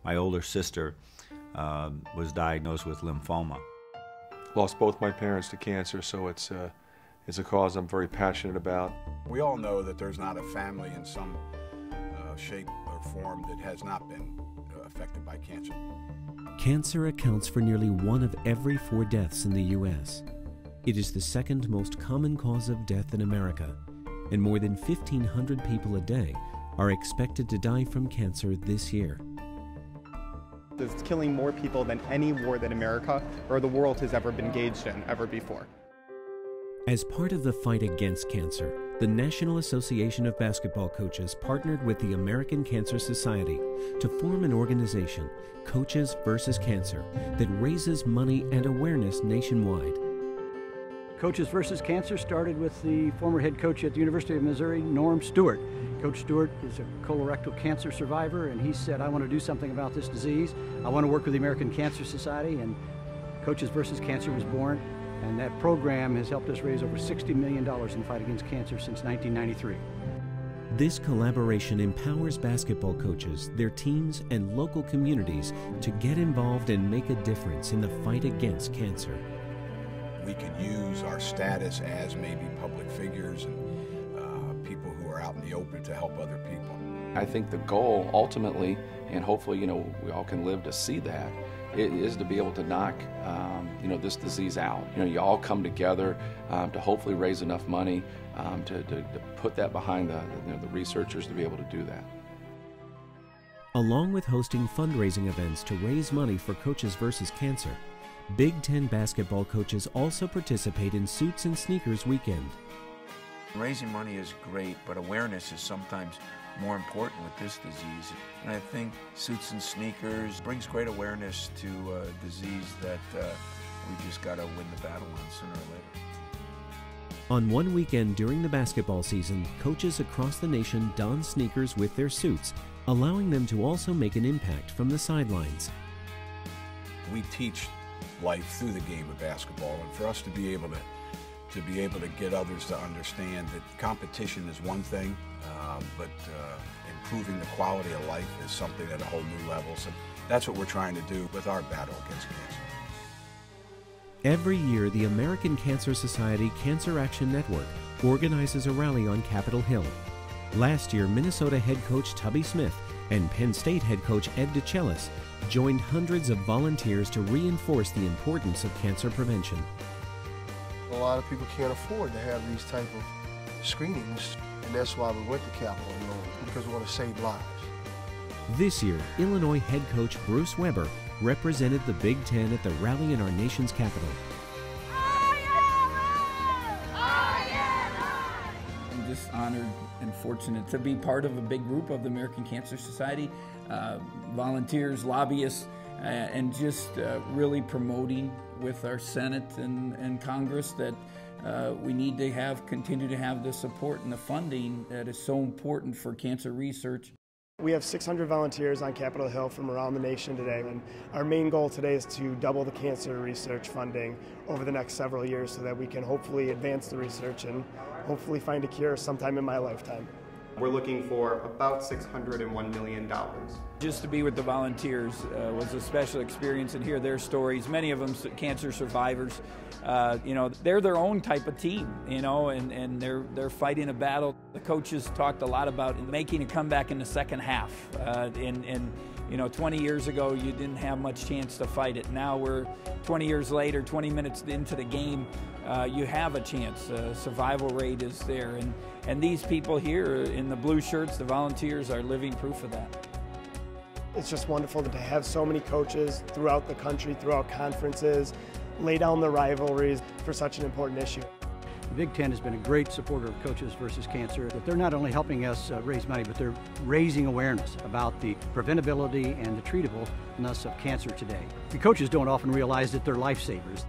my older sister was diagnosed with lymphoma. Lost both my parents to cancer, so it's a cause I'm very passionate about. We all know that there's not a family in some shape or form that has not been affected by cancer. Cancer accounts for nearly 1 of every 4 deaths in the U.S. It is the second most common cause of death in America, and more than 1,500 people a day are expected to die from cancer this year. It's killing more people than any war that America or the world has ever been engaged in ever before. As part of the fight against cancer, the National Association of Basketball Coaches partnered with the American Cancer Society to form an organization, Coaches vs. Cancer, that raises money and awareness nationwide. Coaches vs. Cancer started with the former head coach at the University of Missouri, Norm Stewart. Coach Stewart is a colorectal cancer survivor, and he said, I want to do something about this disease. I want to work with the American Cancer Society, and Coaches vs. Cancer was born. And that program has helped us raise over $60 million in the fight against cancer since 1993. This collaboration empowers basketball coaches, their teams, and local communities to get involved and make a difference in the fight against cancer. We could use our status as maybe public figures and people who are out in the open to help other people. I think the goal ultimately, and hopefully, we all can live to see that, it is to be able to knock, this disease out. You all come together to hopefully raise enough money to put that behind the researchers to be able to do that. Along with hosting fundraising events to raise money for Coaches vs. Cancer, Big Ten basketball coaches also participate in Suits and Sneakers Weekend. Raising money is great, but awareness is sometimes more important with this disease. And I think Suits and Sneakers brings great awareness to a disease that we just got to win the battle on sooner or later. On one weekend during the basketball season, coaches across the nation don sneakers with their suits, allowing them to also make an impact from the sidelines. We teach life through the game of basketball, and for us to be able to get others to understand that competition is one thing, but improving the quality of life is something at a whole new level. So that's what we're trying to do with our battle against cancer. Every year, the American Cancer Society Cancer Action Network organizes a rally on Capitol Hill. Last year, Minnesota head coach Tubby Smith and Penn State head coach Ed DeChellis joined hundreds of volunteers to reinforce the importance of cancer prevention. A lot of people can't afford to have these type of screenings, and that's why we went to Capitol Hill, because we want to save lives. This year, Illinois head coach Bruce Weber represented the Big Ten at the rally in our nation's capital. I'm just honored and fortunate to be part of a big group of the American Cancer Society, volunteers, lobbyists, and just really promoting with our Senate and Congress that we need to continue to have the support and the funding that is so important for cancer research. We have 600 volunteers on Capitol Hill from around the nation today, and our main goal today is to double the cancer research funding over the next several years so that we can hopefully advance the research and hopefully find a cure sometime in my lifetime. We're looking for about $601 million. Just to be with the volunteers was a special experience and hear their stories. Many of them cancer survivors. They're their own type of team, and they're fighting a battle. The coaches talked a lot about making a comeback in the second half. 20 years ago, you didn't have much chance to fight it. Now we're 20 years later, 20 minutes into the game, you have a chance. Survival rate is there. And these people here in the blue shirts, the volunteers, are living proof of that. It's just wonderful to have so many coaches throughout the country, throughout conferences, lay down the rivalries for such an important issue. The Big Ten has been a great supporter of Coaches vs. Cancer. That they're not only helping us raise money, but they're raising awareness about the preventability and the treatableness of cancer today. The coaches don't often realize that they're lifesavers.